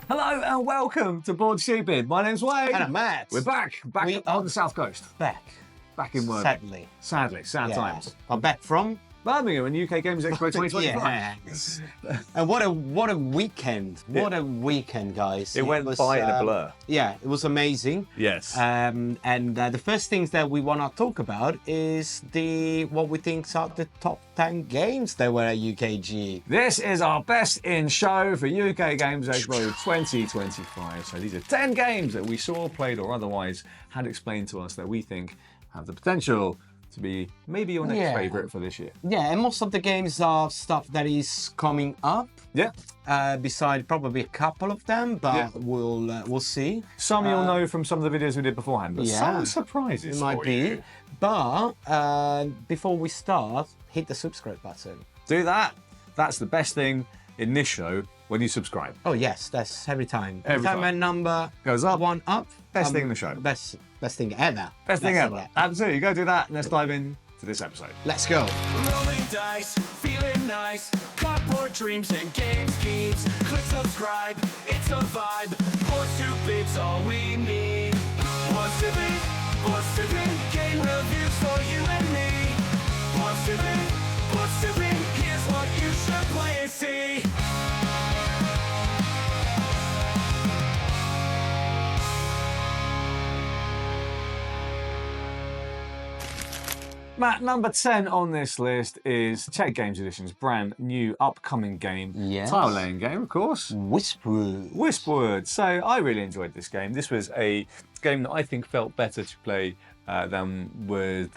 Hello and welcome to Board Stupid. My name's Wayne. And I'm Matt. We're back on the South Coast. Back In Worthing. Sadly. Sad times. I'm back from Birmingham and UKGE Expo 2025. Yes. And what a weekend. What a weekend, guys. It went by in a blur. Yeah, it was amazing. Yes. And the first things that we want to talk about is what we think are the top 10 games that were at UKGE. This is our best in show for UKGE Expo 2025. So these are 10 games that we saw, played, or otherwise had explained to us that we think have the potential to be maybe your next favourite for this year. Yeah, and most of the games are stuff that is coming up. Yeah. Beside probably a couple of them, but we'll see. Some you'll know from some of the videos we did beforehand, but some surprises it might be. But before we start, hit the subscribe button. Do that. That's the best thing in this show when you subscribe. Oh yes, that's every time. Every time a number goes up, one up. Best thing in the show. Best thing ever. Best thing ever. Absolutely. Go do that and let's dive in to this episode. Let's go. Rolling dice, feeling nice. Cardboard dreams and game schemes. Click subscribe, it's a vibe. Board Stupid's all we need. Board Stupid, game reviews for you and me. Board Stupid, here's what you should play and see. Matt, number 10 on this list is Czech Games Edition's brand new upcoming game. Yes. Tile laying game, of course. Wispwood. So I really enjoyed this game. This was a game that I think felt better to play than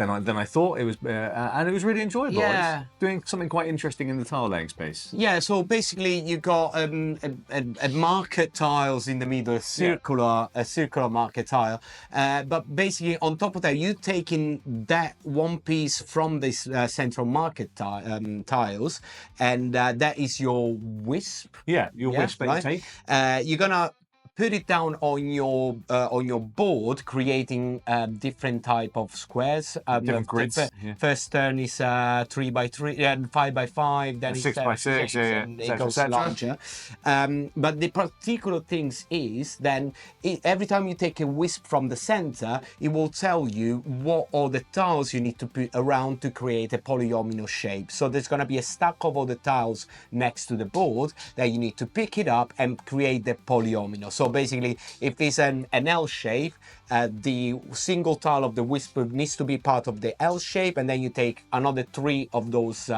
I thought it was, and it was really enjoyable. Yeah. It's doing something quite interesting in the tile laying space. Yeah, so basically you got a market tiles in the middle, a circular market tile. But basically on top of that, you're taking that one piece from this central market tiles, and that is your wisp. Yeah, your wisp that you take. You're gonna put it down on your board, creating different type of squares. Different grids. First turn is 3x3, and 5x5, then 6x6, and it goes larger. But the particular things is then every time you take a wisp from the center, it will tell you what are the tiles you need to put around to create a polyomino shape. So there's going to be a stack of all the tiles next to the board that you need to pick it up and create the polyomino. So basically, if it's an L shape, the single tile of the Wispwood needs to be part of the L shape, and then you take another 3 of those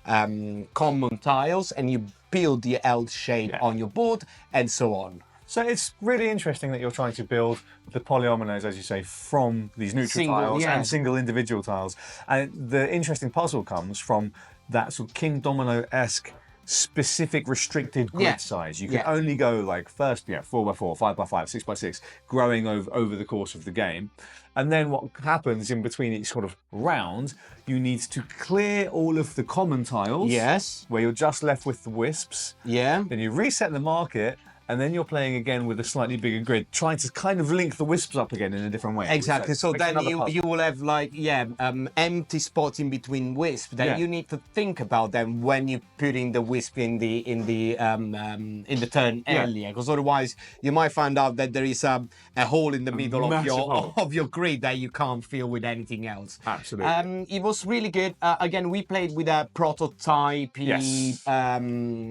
common tiles and you build the L shape on your board, and so on. So it's really interesting that you're trying to build the polyominoes, as you say, from these neutral tiles and single individual tiles. And the interesting puzzle comes from that sort of King Domino-esque specific restricted grid size. You can only go like first 4x4, 5x5, 6x6, growing over the course of the game. And then what happens in between each sort of round, you need to clear all of the common tiles. Yes. Where you're just left with the wisps. Yeah. Then you reset the market, and then you're playing again with a slightly bigger grid, trying to kind of link the wisps up again in a different way. Exactly. So then you will have like empty spots in between wisps that you need to think about them when you put in the wisp in the turn earlier, because otherwise you might find out that there is a hole in the middle of your grid that you can't fill with anything else. Absolutely. It was really good. Again, we played with a prototype.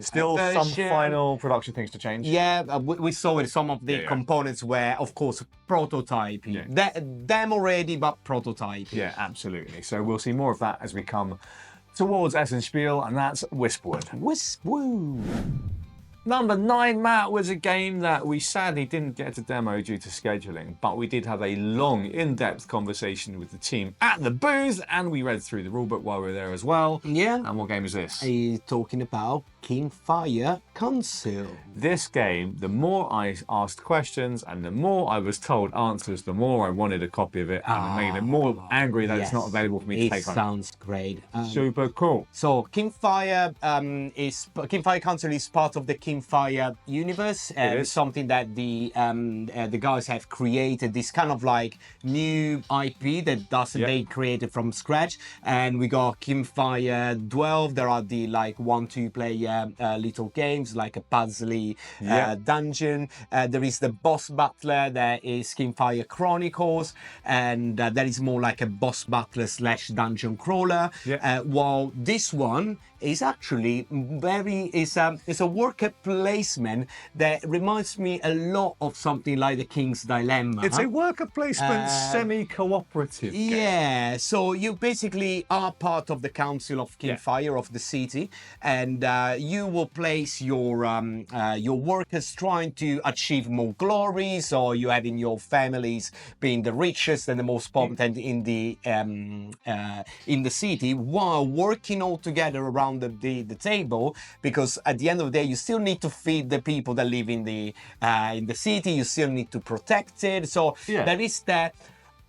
Still version. Some final production things to change. Yeah. We saw it. Some of the components were, of course, prototyping. Them already, but prototyping. Yeah, absolutely. So we'll see more of that as we come towards Essenspiel, and that's Wispwood. Wispwood. Number 9, Matt, was a game that we sadly didn't get to demo due to scheduling, but we did have a long, in-depth conversation with the team at the booth, and we read through the rulebook while we were there as well. Yeah. And what game is this? Are you talking about Kinfire Council? This game, the more I asked questions and the more I was told answers, the more I wanted a copy of it, and it made it more angry that it's not available for me to take home. It sounds great. Super cool. So Kinfire Council is part of the Kinfire universe. It's something that the guys have created, this kind of like new IP that they created from scratch. And we got Kinfire 12. There are the like 1-2 player little games like a puzzly dungeon. There is the boss battler, there is Kinfire Chronicles, and that is more like a boss battler / dungeon crawler. While this one is actually it's a worker placement that reminds me a lot of something like the King's Dilemma. It's a worker placement semi-cooperative game. Yeah, so you basically are part of the council of Kinfire of the city, and you will place your workers trying to achieve more glory. So you having your families being the richest and the most potent in the city, while working all together around the table, because at the end of the day you still need to feed the people that live in the city. You still need to protect it. So there is that.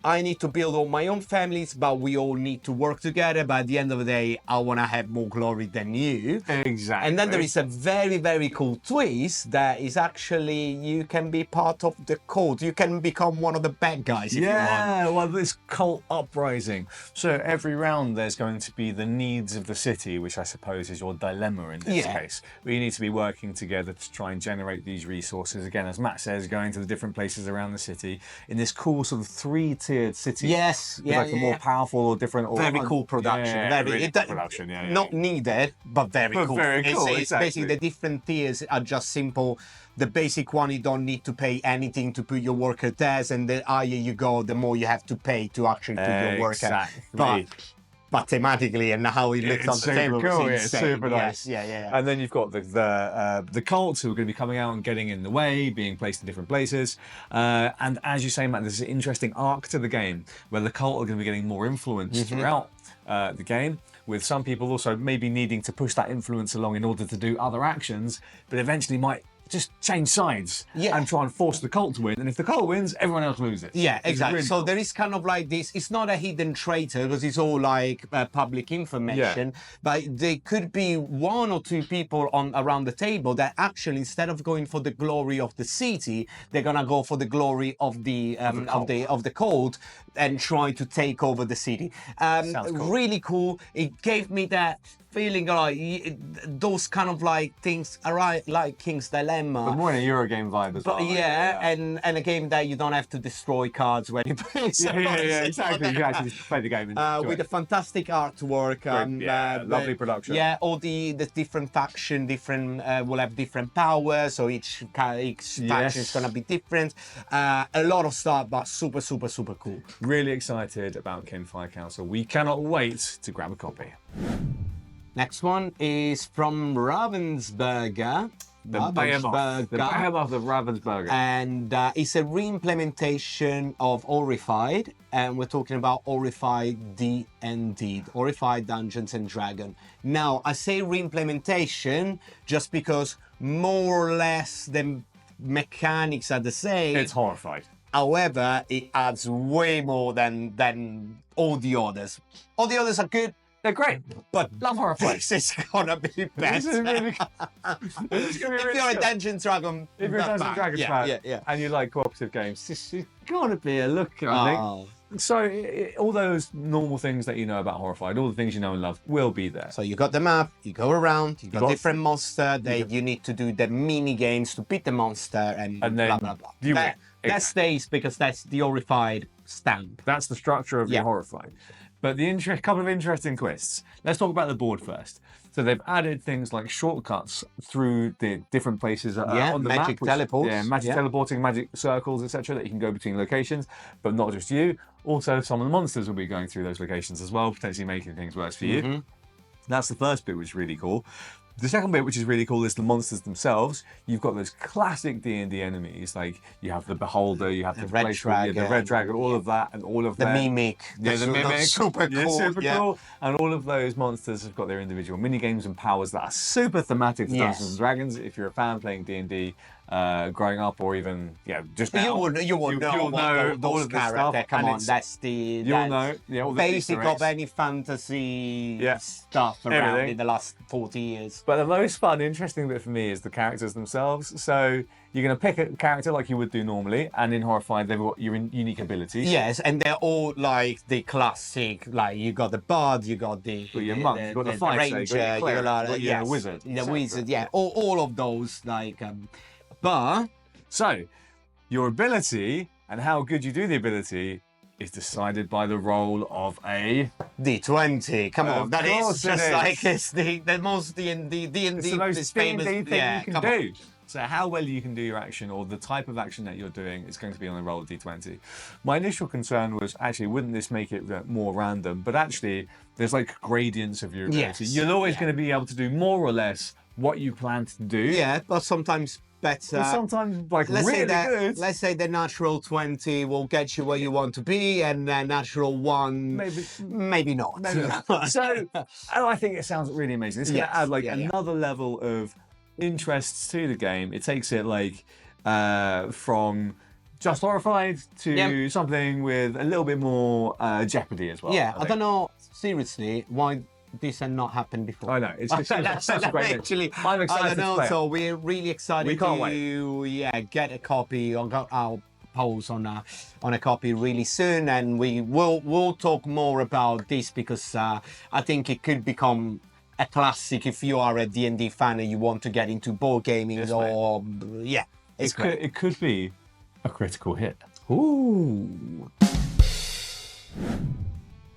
I need to build all my own families, but we all need to work together. But at the end of the day, I want to have more glory than you. Exactly. And then there is a very, very cool twist that is actually you can be part of the cult. You can become one of the bad guys if you want. Yeah, well, this cult uprising. So every round there's going to be the needs of the city, which I suppose is your dilemma in this case. Where you need to be working together to try and generate these resources. Again, as Matt says, going to the different places around the city in this cool sort of three-tiered city. Yes, yeah, like a more powerful or different. Or very cool production. Not needed, but very cool. Very cool. It's basically the different tiers are just simple. The basic one, you don't need to pay anything to put your worker there, and the higher you go, the more you have to pay to actually put your worker. But thematically and how it looks on the table, cool. It's super nice. Yeah. And then you've got the cults who are going to be coming out and getting in the way, being placed in different places. And as you say, Matt, there's an interesting arc to the game where the cult are going to be getting more influence throughout the game, with some people also maybe needing to push that influence along in order to do other actions, but eventually might just change sides and try and force the cult to win. And if the cult wins, everyone else loses. Yeah, exactly. Really so cool. There is kind of like this. It's not a hidden traitor because it's all like public information. But there could be one or two people around the table that actually, instead of going for the glory of the city, they're gonna go for the glory of the cult and try to take over the city. Sounds cool. Really cool. It gave me that feeling like those kind of like things are like King's Dilemma. But more in a Eurogame vibe as well. And a game that you don't have to destroy cards when you play. Exactly. You can actually just play the game and with a fantastic artwork. Lovely production. Yeah, all the different faction, will have different powers, so each faction is gonna be different. A lot of stuff, but super, super, super cool. Really excited about Kinfire Council. We cannot wait to grab a copy. Next one is from Ravensburger. The behemoth of Ravensburger. And it's a re-implementation of Horrified, and we're talking about Horrified D&D, Horrified Dungeons and Dragons. Now, I say re-implementation just because more or less the mechanics are the same. It's Horrified. However, it adds way more than all the others. All the others are good. They're great, but love Horrified. This is gonna be best. This is really If you're a Dungeons Dragon, if you're a Dungeons Dragons fan, and you like cooperative games, this is gonna be a look, I think. So all those normal things that you know about Horrified, all the things you know and love, will be there. So you got the map, you go around, you got different monsters. You need to do the mini games to beat the monster, and then blah blah blah. That stays because that's the Horrified stamp. That's the structure of the Horrified. But couple of interesting twists. Let's talk about the board first. So they've added things like shortcuts through the different places on the magic map. Teleports. Teleporting, magic circles, etc. that you can go between locations. But not just you. Also, some of the monsters will be going through those locations as well, potentially making things worse for you. That's the first bit, which is really cool. The second bit, which is really cool, is the monsters themselves. You've got those classic D&D enemies, like you have the Beholder, you have the Red Dragon, all of that, and all of the Mimic. Yeah, the Mimic. Super cool. Super cool. And all of those monsters have got their individual mini games and powers that are super thematic to Dungeons and Dragons. If you're a fan playing D&D, growing up, or even just now. You would know you'll know those all of this characters. stuff. Come and on, that's the you'll know all the basic Easter of eggs. any fantasy Yeah. stuff around Everything. in the last 40 years. But the most fun, interesting bit for me is the characters themselves. So you're going to pick a character like you would do normally, and in Horrified, they've got your unique abilities. Yes, and they're all like the classic, like you got the bard, you got your monk, you got the fighter, ranger, you got your cleric, yes, wizard, the etc. wizard, yeah, all of those, like, but So your ability and how good you do the ability is decided by the roll of a D20. Come on, Of that is course it just is. like it's the most D&D, It's the most famous D&D thing you can come on. do. So how well you can do your action, or the type of action that you're doing, is going to be on the roll of D20. My initial concern was, actually, wouldn't this make it more random? But actually, there's like gradients of your ability. Yes. You're always going to be able to do more or less what you plan to do. Yeah, but sometimes better. But sometimes, like, Let's really say that. good. Let's say the natural 20 will get you where you want to be, and the natural 1 maybe not. So, I think it sounds really amazing. It's going to add like another level of interests to the game. It takes it like from just Horrified to something with a little bit more jeopardy as well. Yeah, I don't know seriously why this had not happened before. I know, it's such a great thing. Actually, I'm excited I don't know, to play so we're really excited We can't to get a copy. I'll post on a copy really soon, and we'll talk more about this, because I think it could become a classic if you are a D&D fan and you want to get into board gaming, or it's great. It could be a critical hit. Ooh.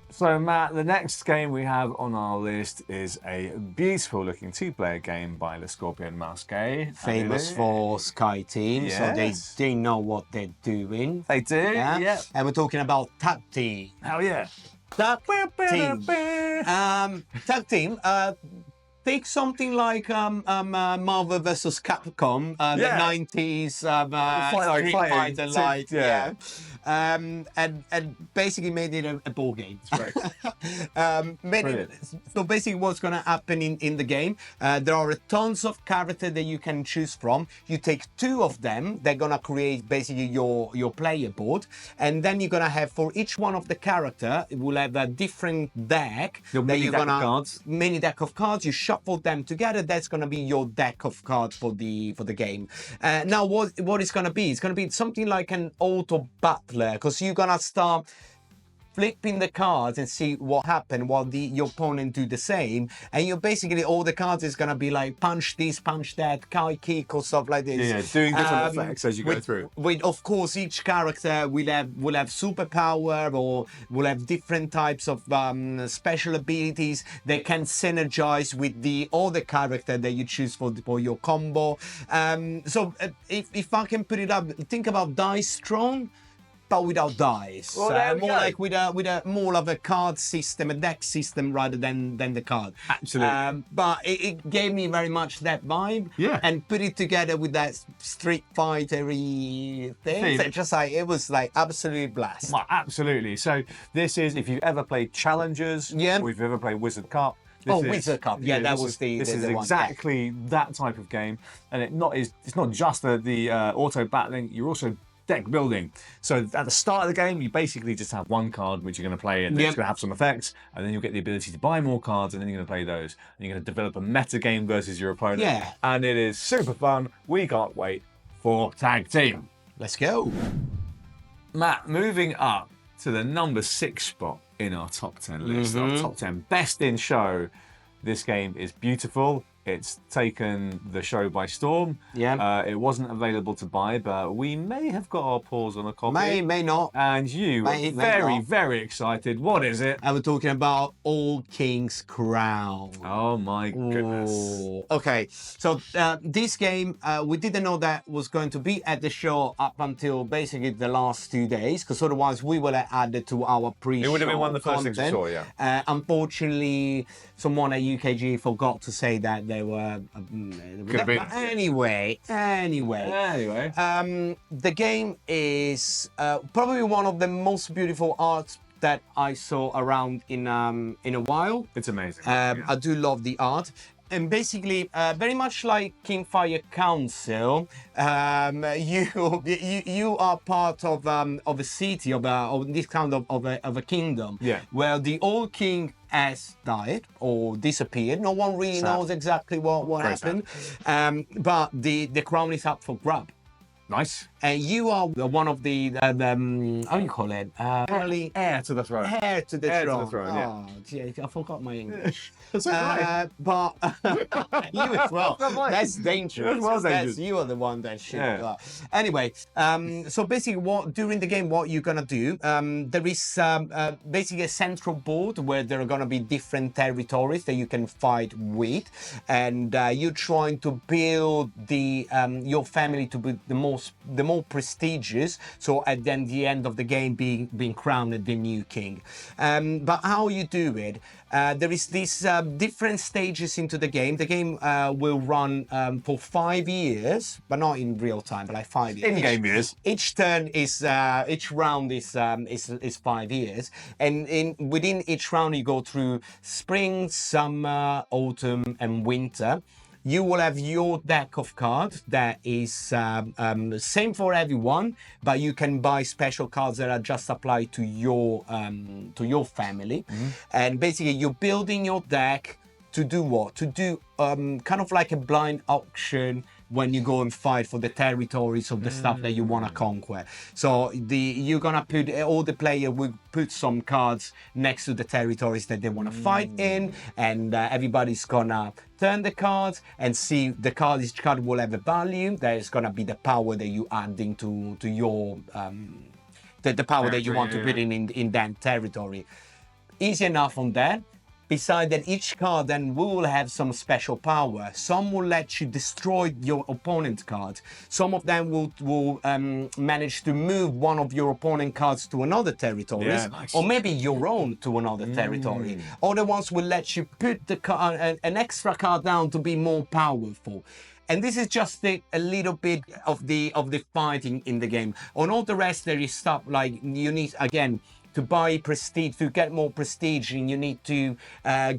So Matt, the next game we have on our list is a beautiful looking 2-player game by Le Scorpion Masqué. Famous for Sky Team, so Yes. they know what they're doing. They do, yeah. And we're talking about Tag Team. Hell yeah. Tag Team. Tag Team. Take something like Marvel vs. Capcom, the 90s Street Fighter, like, and basically made it a board game. So basically what's going to happen in the game, there are tons of characters that you can choose from. You take 2 of them, they're going to create basically your player board, and then you're going to have, for each one of the character, it will have a different deck. Mini deck of cards. You shuffle them together. That's going to be your deck of cards for the game. Now what it's going to be? It's going to be something like an auto battler, because you're going to start flipping the cards and see what happened while your opponent do the same, and you're basically, all the cards is going to be like punch this, punch that, kick or stuff like this. Yeah, doing different effects as you go through. With, of course, each character will have superpower, or will have different types of special abilities that can synergize with the other character that you choose for your combo. So if I can put it up, think about Dice Strong, but without dice. Well, more like with a more of a card system, a deck system, rather than the card. Absolutely. But it gave me very much that vibe. Yeah. And put it together with that Street Fighter-y thing. So just like, it was like absolutely blast. Well, absolutely. So this is, if you've ever played Challengers, or if you've ever played Wizard Cup. Wizard Cup. Yeah, that was the This is one. exactly that type of game, and it's not just the auto battling. You're also deck building. So at the start of the game, you basically just have one card which you're going to play, and it's going to have some effects, and then you'll get the ability to buy more cards, and then you're going to play those, and you're going to develop a meta game versus your opponent. Yeah. And it is super fun. We can't wait for Tag Team. Let's go. Matt, moving up to the number 6 spot in our top 10 list, our top 10 best in show. This game is beautiful. It's taken the show by storm. Yeah. It wasn't available to buy, but we may have got our paws on a copy. May not. And you were very excited. What is it? I was talking about All King's Crown. Oh my goodness. Ooh. Okay, so this game, we didn't know that was going to be at the show up until basically the last 2 days, because otherwise we would have added to our pre-show. It would have been one of the first things we saw, yeah. Unfortunately, someone at UKGE forgot to say that they were. Anyway. The game is probably one of the most beautiful arts that I saw around in a while. It's amazing. I do love the art. And basically, very much like Kinfire Council, you are part of a city, of this kind of a kingdom, where the old king has died or disappeared. No one really knows exactly what happened, but the crown is up for grab. Nice. And you are one of the how do you call it? Heir to the throne. Heir to the Heir throne. to the throne, yeah. Oh, gee, I forgot my English. That's okay. But you as well. That's dangerous. That's well dangerous. You are the one that should. Yeah. Anyway, so basically, during the game, what you're gonna do? There is basically a central board where there are gonna be different territories that you can fight with, and you're trying to build your family to be the more prestigious, so at then the end of the game being crowned the new king. But how you do it, there is these different stages into the game. The game will run for 5 years, but not in real time, but like 5 years. In-game years. Each turn is each round is 5 years, and within each round you go through spring, summer, autumn, and winter. You will have your deck of cards that is same for everyone, but you can buy special cards that are just applied to your family. And basically, you're building your deck to do what? To do kind of like a blind auction when you go and fight for the territories of the stuff that you want to conquer. So you're gonna put all the player will put some cards next to the territories that they want to fight in, and everybody's gonna turn the cards and see each card will have a value. That is gonna be the power that you adding to your the power that you want to put in that territory. Easy enough on that. Besides that, each card then will have some special power. Some will let you destroy your opponent's cards. Some of them will manage to move one of your opponent cards to another territory, or maybe your own to another territory. Other ones will let you put an extra card down to be more powerful. And this is just a little bit of the fighting in the game. On all the rest, there is stuff like you need, again, to buy prestige, to get more prestige, and you need to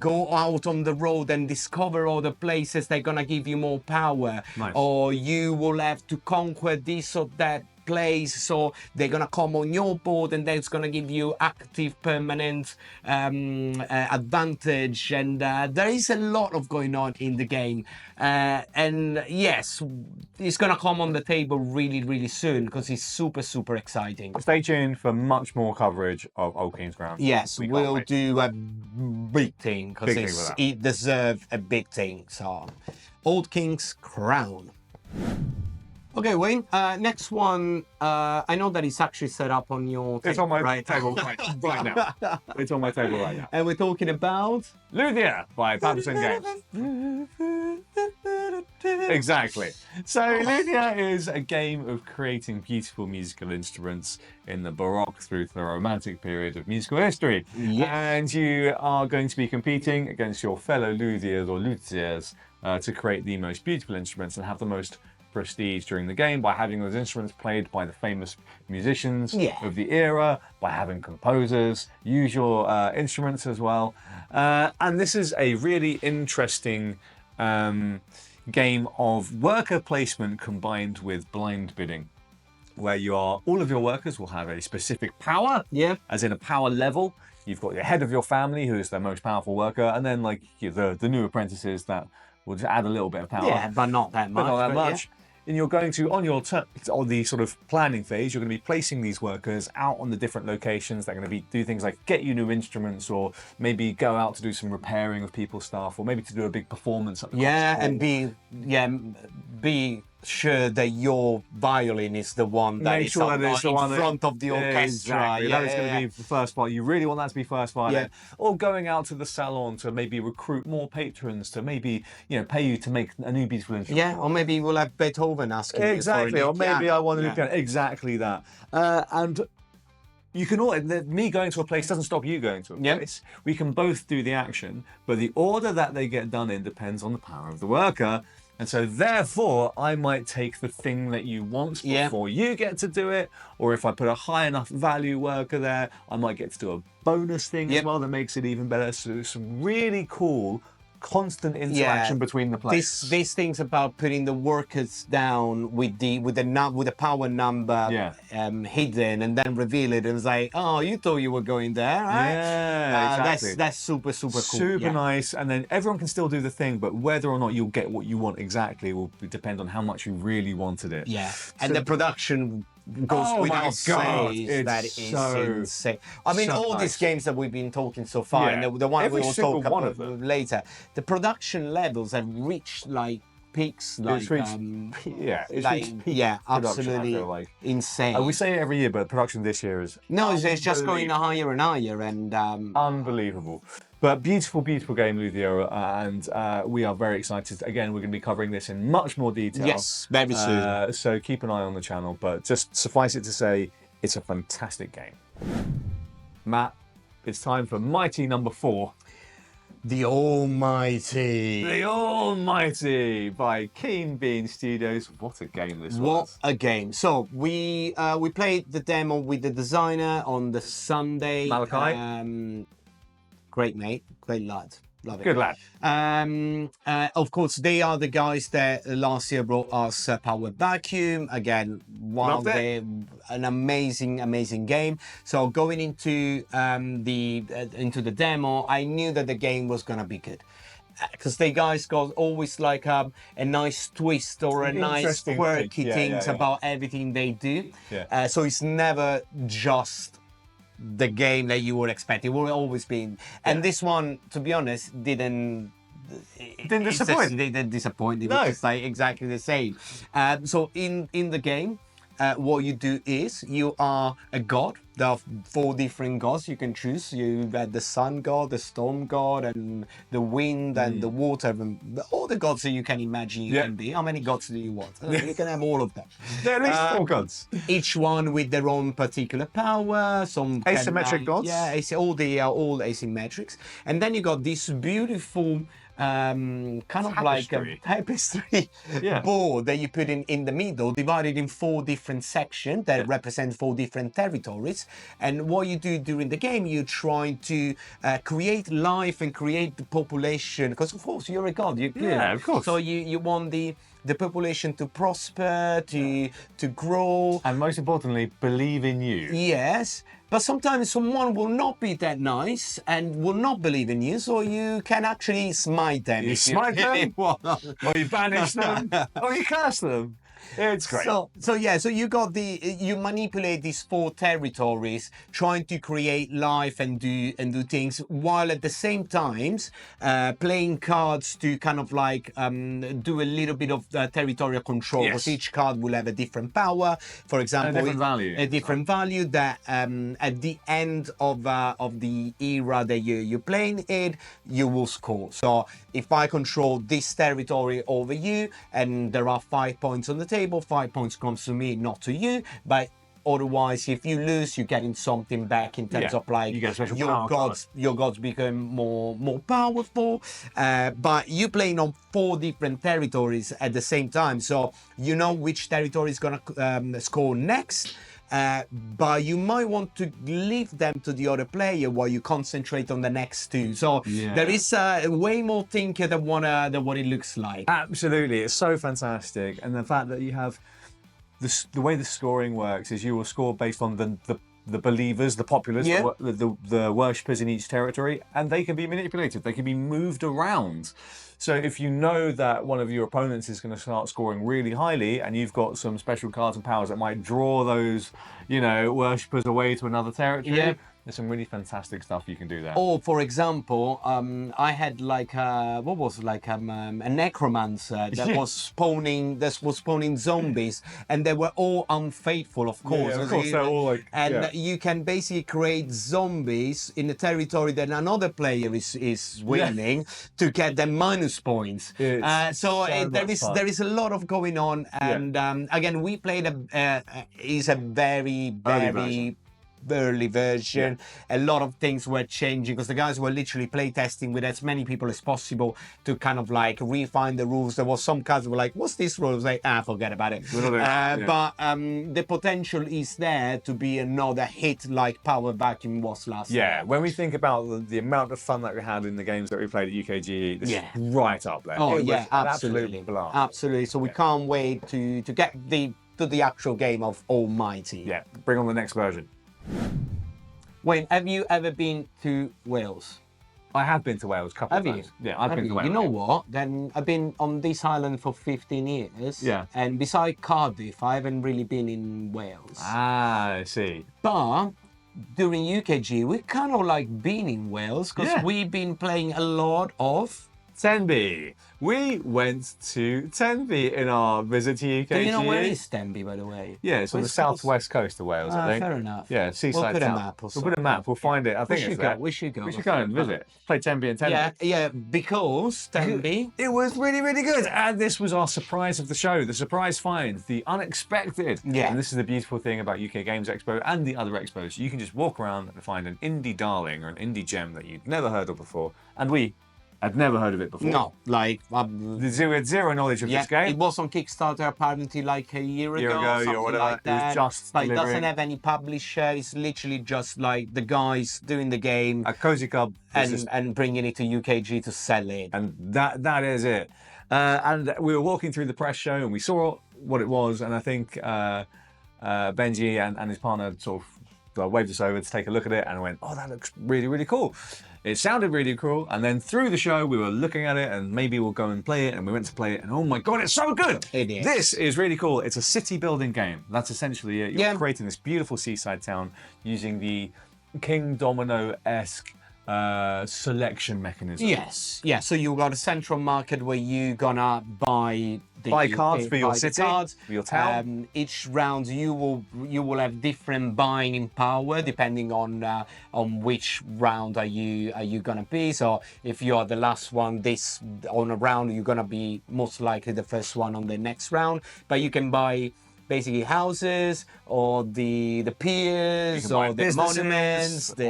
go out on the road and discover other places that are gonna give you more power. Or you will have to conquer this or that place, so they're gonna come on your board, and that's gonna give you active permanent advantage. And there is a lot of going on in the game, and yes, it's gonna come on the table really soon because it's super exciting. Stay tuned for much more coverage of Old King's Crown. Yes, we'll do a big thing because it deserves a big thing. So, Old King's Crown. Okay, Wayne, next one, I know that it's actually set up on your table. It's on my table right now. It's on my table right now. And we're talking about... Luthier by Patterson Games. Exactly. So Luthier is a game of creating beautiful musical instruments in the Baroque through to the Romantic period of musical history. And you are going to be competing against your fellow Luthiers or Luthiers to create the most beautiful instruments and have the most prestige during the game by having those instruments played by the famous musicians of the era, by having composers use your instruments as well. And this is a really interesting game of worker placement combined with blind bidding, where all of your workers will have a specific power, as in a power level. You've got your head of your family, who is the most powerful worker, and then like the new apprentices that will just add a little bit of power. Yeah, but not that much. But not that much. And you're going to, on the sort of planning phase, you're going to be placing these workers out on the different locations. They're going to do things like get you new instruments, or maybe go out to do some repairing of people's stuff, or maybe to do a big performance at the concert. And be sure that your violin is the one that is in front of the orchestra. Exactly. That is going to be the first part. You really want that to be first violin. Or going out to the salon to maybe recruit more patrons, to maybe pay you to make a new beautiful instrument. Yeah, or maybe we'll have Beethoven asking exactly, you for or maybe I want to do exactly that. And you can me going to a place doesn't stop you going to a place. We can both do the action, but the order that they get done in depends on the power of the worker. And so therefore, I might take the thing that you want before you get to do it. Or if I put a high enough value worker there, I might get to do a bonus thing as well that makes it even better. So some really cool constant interaction between the players. These things about putting the workers down with the power number hidden and then reveal it, and it's like, oh, you thought you were going there, right? Yeah, exactly. That's super cool. Super nice, and then everyone can still do the thing, but whether or not you'll get what you want exactly will depend on how much you really wanted it. Yeah, and the production goes without saying. That is so insane. I mean, all these games that we've been talking so far, and the one we will talk about later, the production levels have reached like peaks, like absolutely insane. We say it every year, but production this year is it's just going higher and higher, and unbelievable. But beautiful game, Luthier, and we are very excited. Again, we're going to be covering this in much more detail. Yes, very soon. So keep an eye on the channel, but just suffice it to say, it's a fantastic game. Matt, it's time for Mighty number 4. The Almighty. The Almighty by Keen Bean Studios. What a game this was. What a game. So we played the demo with the designer on the Sunday. Malachi. Great mate, great lad. Love it. Good lad. Of course, they are the guys that last year brought us Powered Vacuum. Again, an amazing game. So going into the demo, I knew that the game was gonna be good. Because the guys got always like a nice twist or a nice quirky things about everything they do. Yeah. So it's never just the game that you would expect. It will always be, and this one, to be honest, didn't disappoint. Didn't disappoint. It was just like exactly the same. So in the game, what you do is you are a god. There are 4 different gods you can choose. You have the sun god, the storm god, and the wind and the water. And all the gods that you can imagine you can be. How many gods do you want? You can have all of them. There are at least 4 gods. Each one with their own particular power. Some asymmetric gods. Yeah, all asymmetrics. And then you got this beautiful kind of like a tapestry board that you put in the middle, divided in 4 different sections that represent 4 different territories. And what you do during the game, you try to create life and create the population, because of course you're a god. Of course. So you want the population to prosper, to grow, and most importantly, believe in you. Yes. But sometimes someone will not be that nice and will not believe in you, so you can actually smite them. You smite them, or you banish them, or you curse them. It's great. So you manipulate these 4 territories, trying to create life and do things, while at the same time playing cards to kind of like do a little bit of territorial control. Because each card will have a different power. For example, a different value that at the end of the era that you're playing it, you will score. So if I control this territory over you, and there are 5 points on the table, 5 points comes to me, not to you. But otherwise, if you lose, you're getting something back in terms of like you get a special your gods become more powerful. But you playing on 4 different territories at the same time, so you know which territory is gonna score next. But you might want to leave them to the other player while you concentrate on the next 2. So there is way more thinking than what it looks like. Absolutely, it's so fantastic, and the fact that you have the way the scoring works is you will score based on the believers, the populace, the worshippers in each territory, and they can be manipulated. They can be moved around. So if you know that one of your opponents is going to start scoring really highly, and you've got some special cards and powers that might draw those, worshippers away to another territory, there's some really fantastic stuff you can do there. Or, for example, I had like a necromancer that was spawning zombies, and they were all unfaithful, of course. Yeah, of course, they're all like. And you can basically create zombies in the territory that another player is winning to get them minus points. So there is a lot of going on, and again, we played is a very early version. A lot of things were changing because the guys were literally playtesting with as many people as possible to kind of like refine the rules. There was some guys who were like, what's this rule? I was like, forget about it. But the potential is there to be another hit like Power Vacuum was last year. When we think about the amount of fun that we had in the games that we played at UKGE, this is right up there. Oh It was yeah, an absolutely, absolute blast. absolutely. So we can't wait to get to the actual game of Almighty. Yeah, bring on the next version. Wayne, have you ever been to Wales? I have been to Wales a couple of Have you? times. Yeah, I've been to Wales. You know what? Then I've been on this island for 15 years. Yeah. And beside Cardiff, I haven't really been in Wales. Ah, I see. But during UKG, we kind of like been in Wales because we've been playing a lot of Tenby. We went to Tenby in our visit to UKGE. Do you know where is Tenby, by the way? Yeah, it's on the southwest coast of Wales, I think. Fair enough. Yeah, seaside We'll put town. a map or We'll put a map. We'll find it. I think it's there. We should go. We should go and visit. Play Tenby and Tenby. Yeah, because Tenby. It was really, really good. And this was our surprise of the show, the surprise find, the unexpected. Yeah. And this is the beautiful thing about UK Games Expo and the other expos. You can just walk around and find an indie darling or an indie gem that you'd never heard of before. And we had never heard of it before. No, like We had zero knowledge of this game. it was on Kickstarter apparently like a year ago, or whatever. like that. It was just but it doesn't delivering. have any publisher. It's literally just like the guys doing the game A cozy club. and bringing it to UKG to sell it. And that is it. And we were walking through the press show and we saw what it was. And I think Benji and his partner sort of waved us over to take a look at it and went, oh, that looks really, really cool. It sounded really cool. And then through the show, we were looking at it and maybe we'll go and play it. And we went to play it and oh my God, it's so good. It is. This is really cool. It's a city building game. That's essentially it. You're creating this beautiful seaside town using the King Domino-esque selection mechanism. Yes, yeah. So you got a central market where you gonna buy cards for your city, for your town. Each round you will have different buying power depending on which round are you gonna be. So if you are the last one on a round, you're gonna be most likely the first one on the next round. But you can buy basically houses or the piers or the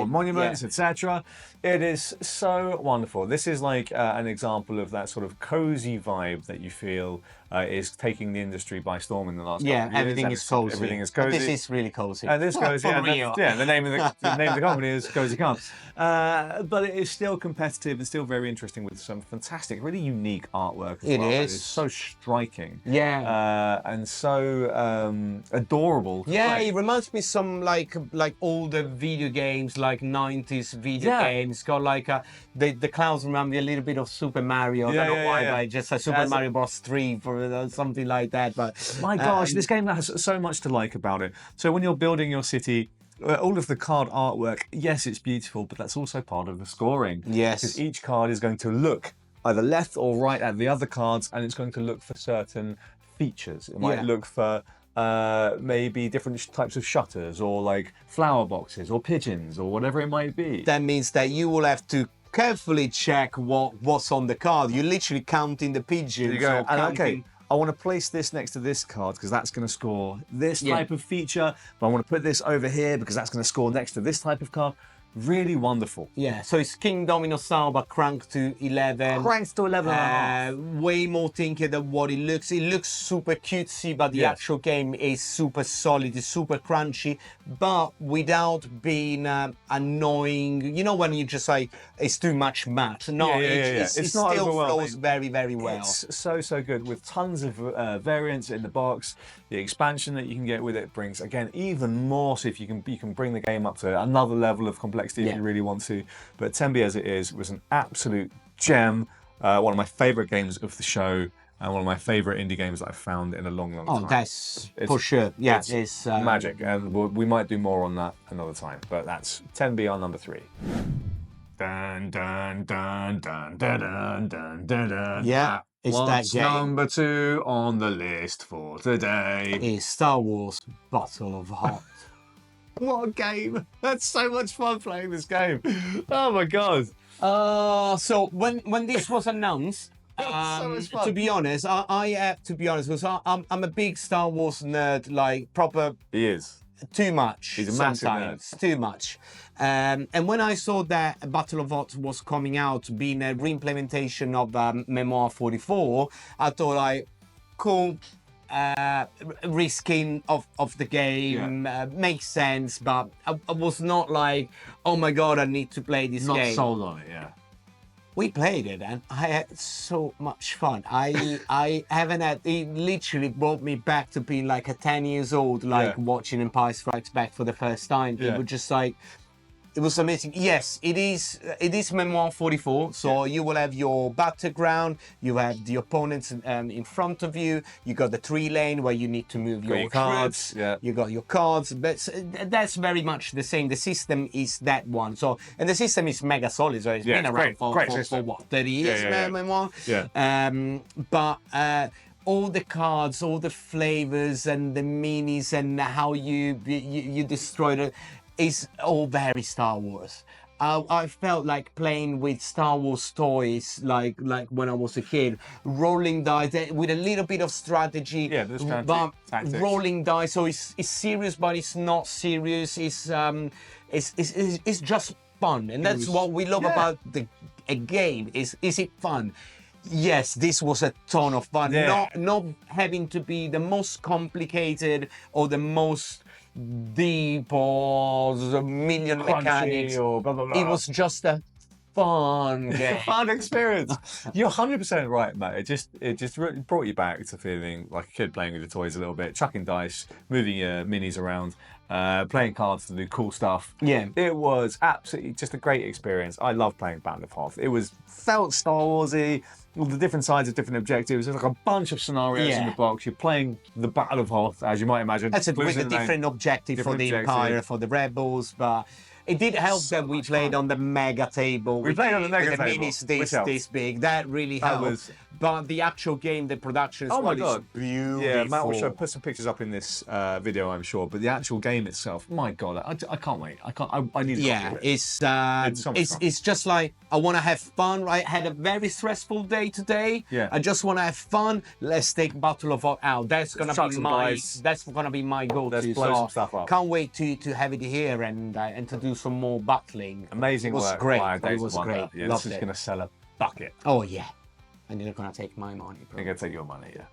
monuments, etc. It is so wonderful. This is like an example of that sort of cozy vibe that you feel is taking the industry by storm in the last couple of years. Everything is cozy. Everything is cozy. This is really cozy. And this cozy. For And real. the name of the company is Cozy Camps. But it is still competitive and still very interesting with some fantastic, really unique artwork. As well. Is. It's so striking. Yeah. And so adorable. Yeah, it reminds me some like older video games, like 90s video games. Got like the clouds remind me a little bit of Super Mario. I don't know why, but just a Super Mario Bros. 3 for something like that. But my gosh, this game has so much to like about it. So when you're building your city, all of the card artwork, yes, it's beautiful, but that's also part of the scoring. Yes. Because each card is going to look either left or right at the other cards, and it's going to look for certain features. It might look for maybe different types of shutters or like flower boxes or pigeons or whatever it might be. That means that you will have to carefully check what's on the card. You're literally counting the pigeons. You go, and counting... I want to place this next to this card because that's going to score this type of feature, but I want to put this over here because that's going to score next to this type of card. Really wonderful. Yeah, so it's King Domino style, but cranked to 11. Cranked to 11 and a half. Way more tinky than what it looks. It looks super cutesy, but the actual game is super solid, it's super crunchy, but without being annoying. You know when you just like, it's too much matte. No, it It's not still overwhelming. flows very, very well. It's so good with tons of variants in the box. The expansion that you can get with it brings, again, even more. So if you can bring the game up to another level of complexity if you really want to. But Tenby, as it is, was an absolute gem. One of my favourite games of the show, and one of my favourite indie games that I've found in a long time. Oh, that's for sure. Yeah, it's magic, and we might do more on that another time. But that's Tenby on number 3. Dun dun dun dun dun dun dun dun dun. Yeah, it's What's that game. number 2 on the list for today? Is Star Wars Battle of Hoth. What a game! That's so much fun playing this game. Oh my god! So when this was announced, so much fun. to be honest, I have to be honest because I'm a big Star Wars nerd, like proper. He is. too much. He's a massive sometimes, too much. And when I saw that Battle of Hoth was coming out, being a re-implementation of Memoir 44, I thought like, cool. Reskin of the game makes sense, but I was not like, oh my god, I need to play this game. Not sold on it, yeah. We played it and I had so much fun. I haven't had, it literally brought me back to being like a 10 years old, like watching Empire Strikes Back for the first time. It was just like, it was amazing. Yes, it is Memoir 44. So you will have your battleground, you have the opponents in front of you, you got the 3-lane where you need to move your cards, you got your cards, but that's very much the same. The system is that one. So, and the system is mega solid, so it's been around for what, 30 years, Memoir? But all the cards, all the flavors and the minis and how you destroy it, is all very Star Wars. I felt like playing with Star Wars toys, like when I was a kid, rolling dice with a little bit of strategy. Yeah, this kind of tactics. Rolling dice, so it's serious, but it's not serious. It's just fun, and that's what we love about a game. Is it fun? Yes, this was a ton of fun. Not having to be the most complicated or the most deep or a million mechanics. Or blah, blah, blah. It was just a fun game. Fun experience. You're 100% right, Matt. It just really brought you back to feeling like a kid playing with the toys a little bit, chucking dice, moving your minis around, playing cards to do cool stuff. Yeah. It was absolutely just a great experience. I love playing Battle of Hoth. It felt Star Warsy. All the different sides of different objectives. There's like a bunch of scenarios in the box. You're playing the Battle of Hoth, as you might imagine. That's it, with a different objective for the Empire, for the Rebels, but it did help that we played on the mega table. We played on the mega table. The minis this big. That really helped. But the actual game, the production is beautiful. Yeah, Matt will put some pictures up in this video, I'm sure. But the actual game itself, my God, I can't wait. I need a copy of it. It's just like, I want to have fun. I had a very stressful day today. Yeah. I just want to have fun. Let's take Battle of Hoth out. That's gonna be my go-to. Let's blow some stuff up. Can't wait to have it here and to do some more battling. Amazing work. It was great. It was great. Yeah, Loved this is it. going to sell a bucket. Oh yeah. And you're gonna take my money, bro. I'm going to take your money, yeah.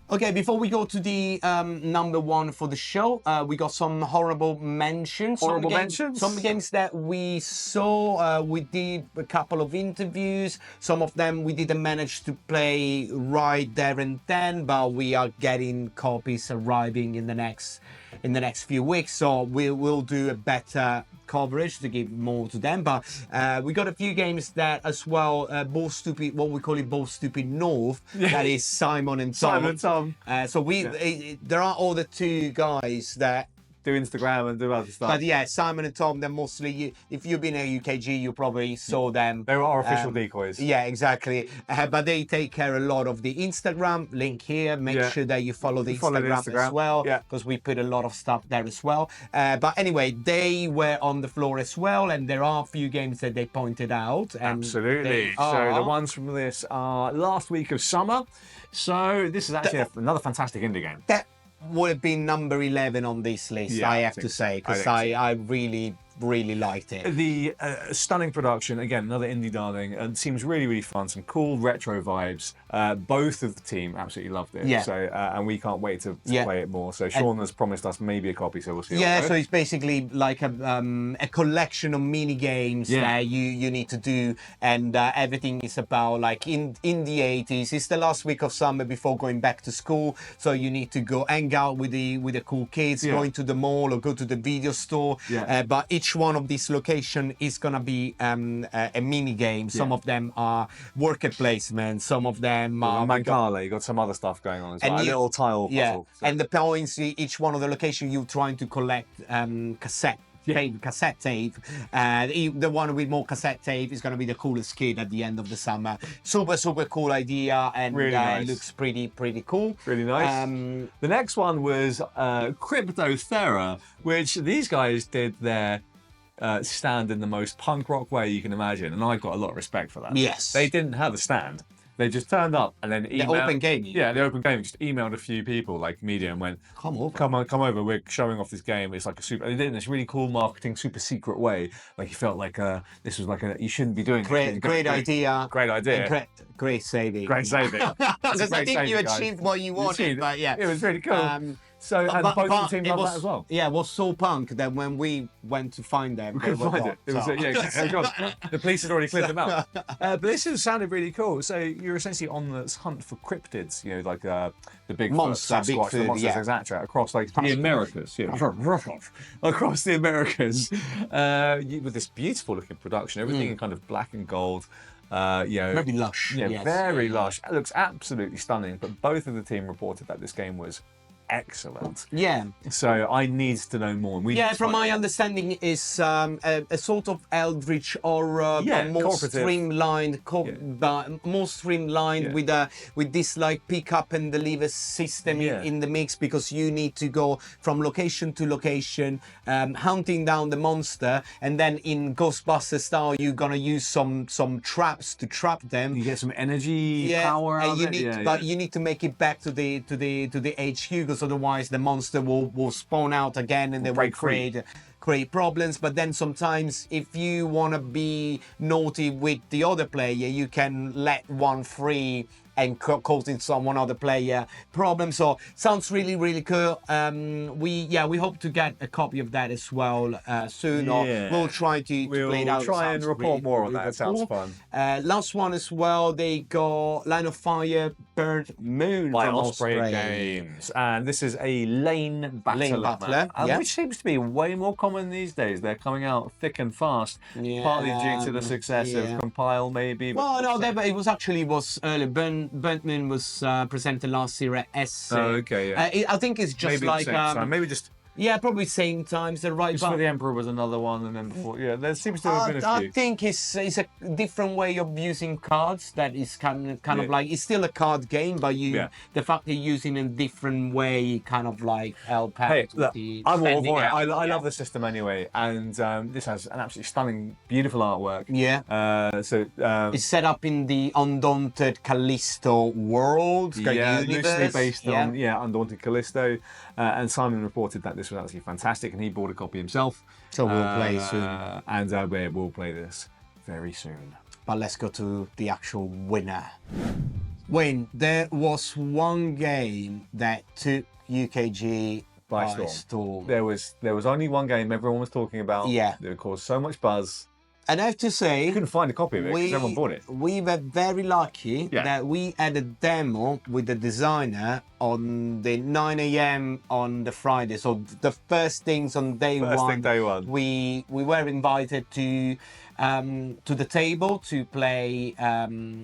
Okay, before we go to the number one for the show, we got some honorable mentions. Some games that we saw. We did a couple of interviews. Some of them we didn't manage to play right there and then, but we are getting copies arriving in the next few weeks. So we will do a better coverage to give more to them, but we got a few games that as well, both stupid, what we call it, both stupid North. That is Simon and Tom. So there are all the two guys that do Instagram and do other stuff. But yeah, Simon and Tom, they're mostly, if you've been at UKGE, you probably saw them. They were our official decoys. Yeah, exactly. But they take care a lot of the Instagram, link here. Make sure that you follow the Instagram as well, because we put a lot of stuff there as well. But anyway, they were on the floor as well, and there are a few games that they pointed out. And absolutely. So the ones from this are last week of summer. So this is actually another fantastic indie game. That would have been number 11 on this list, I have to say, because I really liked it. The stunning production, again, another indie darling, and seems really, really fun. Some cool retro vibes. Both of the team absolutely loved it. Yeah. So, and we can't wait to play it more. So Sean has promised us maybe a copy, so we'll see. Yeah, so it's basically like a collection of mini games that you need to do, and everything is about like in the 80s. It's the last week of summer before going back to school, so you need to go hang out with the cool kids, going to the mall or go to the video store. But each one of these locations is gonna be a mini game. Some of them are worker placement, some of them are Mancala, you got some other stuff going on as well. A little tile puzzle. So. And the points, each one of the locations you're trying to collect cassette tape. The one with more cassette tape is going to be the coolest kid at the end of the summer. Super cool idea, and really nice. It looks pretty cool. Really nice. The next one was Cryptothera, which these guys did their stand in the most punk rock way you can imagine, and I've got a lot of respect for that. Yes. They didn't have a stand. They just turned up and then emailed. The open game. Yeah, the open game. Just emailed a few people, like media, and went, Come over. come over. We're showing off this game. It's like a super. They did it in this really cool marketing, super secret way. Like you felt like this was like you shouldn't be doing this. Great idea. Great idea. Great saving. Great saving. Because I think you achieved what you wanted, but yeah. It was really cool. So and both the team loved that as well. Yeah, it was so punk that when we went to find them, we couldn't find it. It was the police had already cleared them out. But this sounded really cool. So you're essentially on this hunt for cryptids, you know, like the big monsters, Sasquatch, the monsters, etc., across like the Americas. Yeah, across the Americas, with this beautiful looking production, everything in kind of black and gold. Very lush. Yeah, yes. very lush. It looks absolutely stunning. But both of the team reported that this game was excellent. Yeah. So I need to know more. From my understanding, is a sort of eldritch horror, but more streamlined, with this like pick up and deliver system in the mix, because you need to go from location to location, hunting down the monster, and then in Ghostbuster style, you're gonna use some traps to trap them. You get some energy power out of it. But you need to make it back to the HQ, because otherwise the monster will spawn out again and they will create problems. But then sometimes if you want to be naughty with the other player, you can let one free and causing one other player problems. So sounds really, really cool. We hope to get a copy of that as well soon. Or we'll try to play it out. We'll try and report more on that. Sounds fun. Last one as well. They got Line of Fire, Burnt Moon by from Osprey Games, and this is a lane battler, which seems to be way more common these days. They're coming out thick and fast, partly due to the success of Compile, maybe. Well, no, it was early. Burnt Moon was presented last year at SC. Oh, okay, yeah. I think it's just maybe like maybe just. Yeah, probably same times. The right. Just for the Emperor was another one, and then before, there seems to have been a few. I think it's a different way of using cards. That is kind of like, it's still a card game, but the fact they're using in a different way kind of like help out. Hey, look, I'm all for it. I love the system anyway, and this has an absolutely stunning, beautiful artwork. Yeah. It's set up in the Undaunted Callisto world. Universe. Loosely based on Undaunted Callisto, and Simon reported that this was absolutely fantastic, and he bought a copy himself. So we'll play soon. And we'll play this very soon. But let's go to the actual winner. Wayne, there was one game that took UKGE by storm. There was only one game everyone was talking about. Yeah. That caused so much buzz. And I have to say, you couldn't find a copy of it because everyone bought it. We were very lucky that we had a demo with the designer on the 9 a.m. on the Friday. So the first things on day one, we were invited to the table to play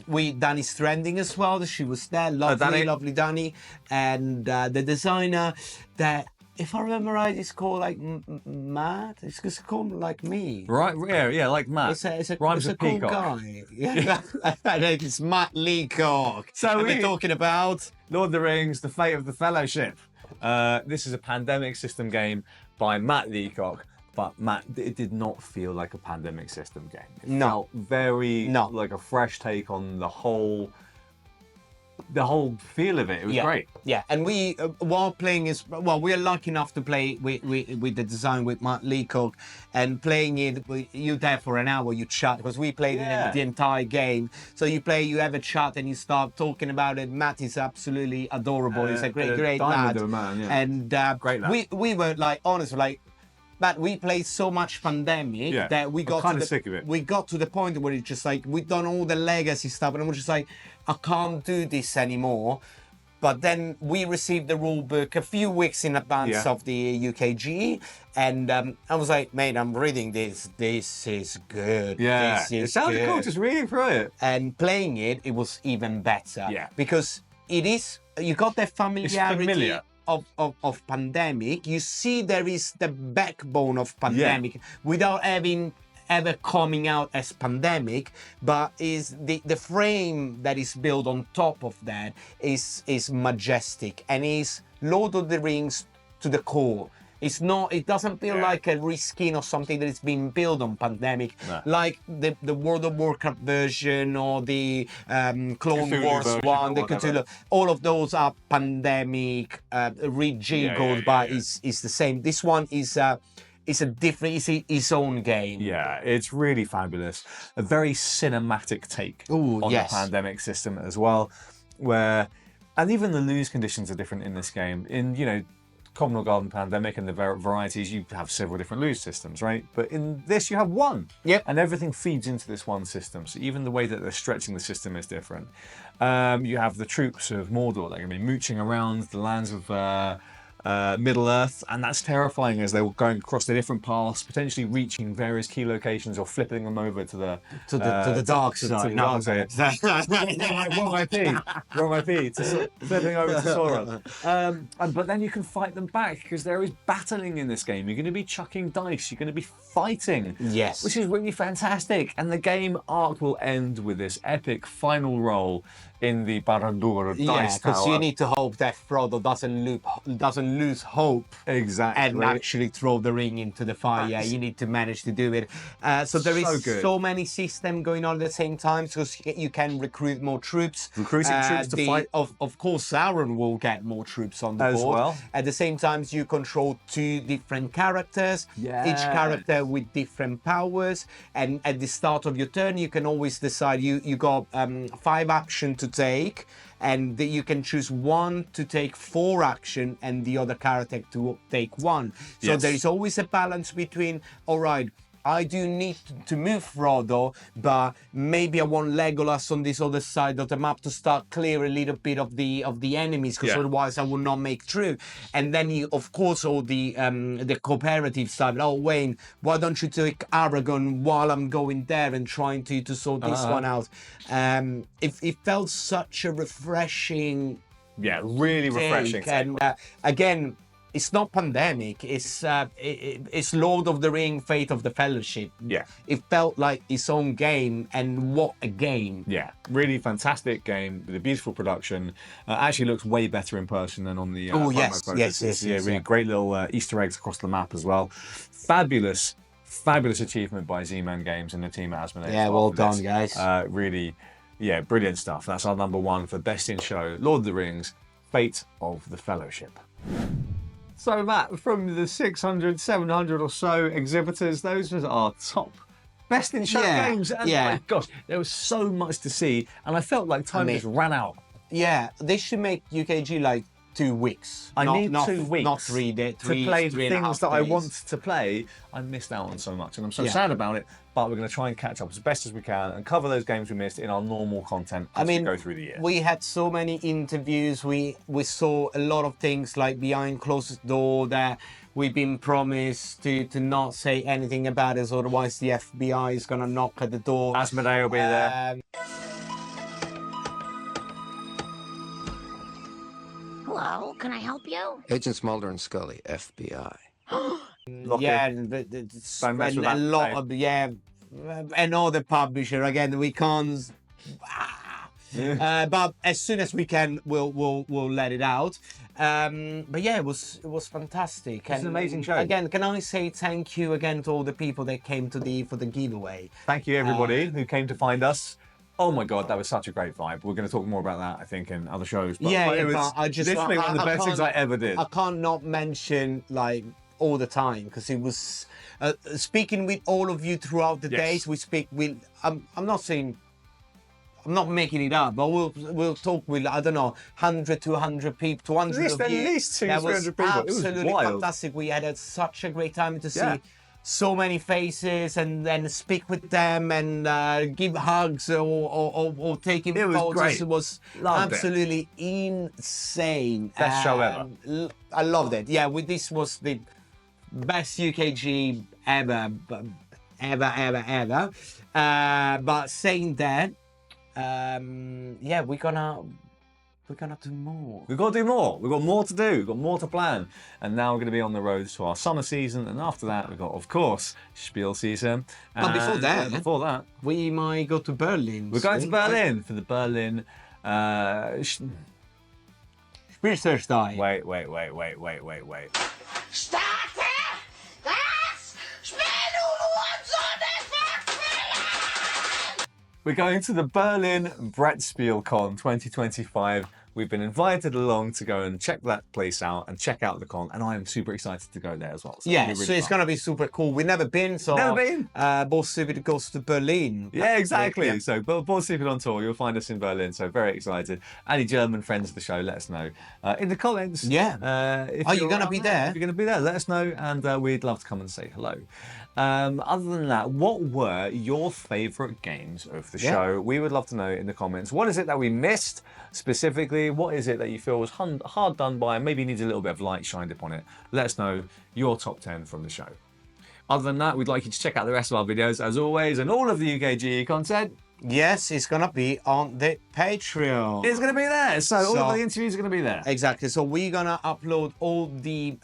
with Danny Stranding as well. She was there, lovely Danny, and the designer that, if I remember right, it's called like Matt. It's called like me. Right? Yeah, like Matt. It's a cool guy. Yeah, it's Matt Leacock. So we're talking about Lord of the Rings: The Fate of the Fellowship. This is a pandemic system game by Matt Leacock. But Matt, it did not feel like a pandemic system game. It felt very like a fresh take on the whole feel of it. It was great. Yeah, and we, while playing we are lucky enough to play with the design with Matt Leacock, and playing it, you there for an hour, you chat, because we played the entire game. So you have a chat and you start talking about it. Matt is absolutely adorable. He's a great lad. And great lad. We were like, honestly, like, Matt, we played so much pandemic that we got sick of it. We got to the point where it's just like, we've done all the legacy stuff, and we're just like, I can't do this anymore. But then we received the rule book a few weeks in advance of the UKGE, and I was like, mate, I'm reading this. This is good. Yeah, it sounded cool just reading through it. And playing it was even better. Yeah, because you got that familiarity of pandemic. You see there is the backbone of pandemic without having ever coming out as pandemic, but is the frame that is built on top of that is majestic, and is Lord of the Rings to the core. It's not. It doesn't feel like a reskin or something that is being built on Pandemic, like the World of Warcraft version or the Clone Cthulhu Wars version one, or the whatever. Cthulhu. All of those are Pandemic rejiggled, but it's the same. This one is. It's a different. It's its own game. Yeah, it's really fabulous. A very cinematic take on the Pandemic system as well, and even the lose conditions are different in this game. In Communal Garden Pandemic and the varieties, you have several different lose systems, right? But in this, you have one. Yep. And everything feeds into this one system. So even the way that they're stretching the system is different. You have the troops of Mordor that are going to be mooching around the lands of Middle Earth, and that's terrifying as they're going across the different paths, potentially reaching various key locations or flipping them over to the dark side. To the dark side. Wrong IP. Flipping over to Sauron. But then you can fight them back because there is battling in this game. You're going to be chucking dice. You're going to be fighting. Yes. Which is really fantastic. And the game arc will end with this epic final roll in the Barad-dûr dice tower. Because you need to hope that Frodo doesn't lose hope. Exactly. And actually throw the ring into the fire. You need to manage to do it. So there is so many systems going on at the same time, because you can recruit more troops. Recruiting troops to fight. Of course, Sauron will get more troops on the board. As well. At the same time, you control 2 different characters. Yeah. Each character with different powers. And at the start of your turn, you can always decide you got 5 action to take, and you can choose 1 to take 4 action and the other character to take 1. So there is always a balance between, all right, I do need to move Frodo, but maybe I want Legolas on this other side of the map to start clear a little bit of the enemies, because otherwise I will not make through. And then you, of course, all the cooperative side. Oh, Wayne, why don't you take Aragon while I'm going there and trying to sort this one out? It felt such a refreshing. Yeah, really refreshing. And again, it's not Pandemic. It's Lord of the Ring, Fate of the Fellowship. Yeah. It felt like its own game, and what a game. Yeah, really fantastic game with a beautiful production. Actually looks way better in person than on the yes. Really great little Easter eggs across the map as well. Fabulous achievement by Z-Man Games and the team at Asmodee. Yeah, well done, guys. Really, brilliant stuff. That's our number 1 for Best in Show, Lord of the Rings, Fate of the Fellowship. So Matt, from the 600, 700 or so exhibitors, those are our top Best in Show games. And my gosh, there was so much to see, and I felt like time just ran out. Yeah, they should make UKGE like 2 weeks. I need 2 weeks. Not 3 days. To play things that I want to play. I missed out on so much, and I'm so sad about it. But we're going to try and catch up as best as we can and cover those games we missed in our normal content as we go through the year. We had so many interviews. We saw a lot of things like behind closed door that we've been promised to not say anything about it, otherwise the FBI is going to knock at the door. Asmodee will be there. Hello, can I help you? Agents Mulder and Scully, FBI. Another publisher again. We can't. But as soon as we can, we'll let it out. But yeah, it was fantastic. It's an amazing show. Again, can I say thank you again to all the people that came for the giveaway. Thank you everybody who came to find us. Oh my God, that was such a great vibe. We're going to talk more about that, I think, in other shows. But it was literally one of the best things I ever did. I can't not mention like all the time, because it was speaking with all of you throughout the days. We speak with. I'm not saying. I'm not making it up, but we'll talk with, I don't know, 100 to 200 people, 200 of you. At least 200 people. Absolutely it was wild. Fantastic. We had such a great time to see so many faces and then speak with them and give hugs or taking photos. Was great. It was absolutely insane. Best show ever. I loved it. Yeah, this was the best UKGE ever. But saying that, we're gonna do more. We've got to do more. We've got more to do. We've got more to plan. And now we're going to be on the road to our summer season. And after that, we've got, of course, Spiel season. But before that, we might go to Berlin. We're going to Berlin for the Berlin. Spielzeugstein. Wait. Start We're going to the Berlin Brettspielcon 2025. We've been invited along to go and check that place out and check out the con, and I am super excited to go there as well. So yeah, so it's going to be super cool. We've never been, so never been. Board Stupid goes to Berlin. Yeah, exactly. Yeah. So Board Stupid on tour, you'll find us in Berlin. So very excited. Any German friends of the show, let us know in the comments. Yeah. Are you going to be there? If you're going to be there, let us know, and we'd love to come and say hello. Other than that, what were your favourite games of the show? We would love to know in the comments. What is it that we missed specifically? What is it that you feel was hard done by and maybe needs a little bit of light shined upon it? Let us know your top 10 from the show. Other than that, we'd like you to check out the rest of our videos as always, and all of the UKGE content. Yes, it's going to be on the Patreon. It's going to be there. So all of the interviews are going to be there. Exactly. So we're going to upload all the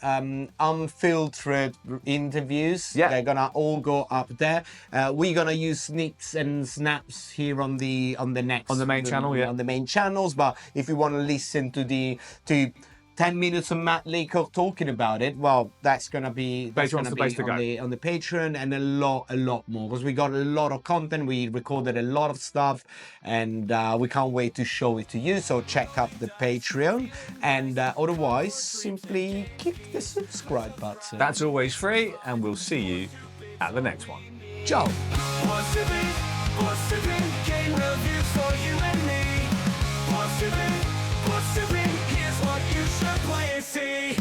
unfiltered interviews. Yeah. They're going to all go up there. We're going to use sneaks and snaps here on the main channel, yeah. On the main channels. But if you want to listen to 10 minutes of Matt Leacock talking about it, well, that's going to be Patreon's the place to go. On the Patreon, and a lot more, because we got a lot of content. We recorded a lot of stuff, and we can't wait to show it to you. So check out the Patreon, and otherwise, simply click the subscribe button. That's always free, and we'll see you at the next one. Ciao. What's it been? What's it been? Game reviews for you and me. What's it been? What's it been? Here's what you should play and see.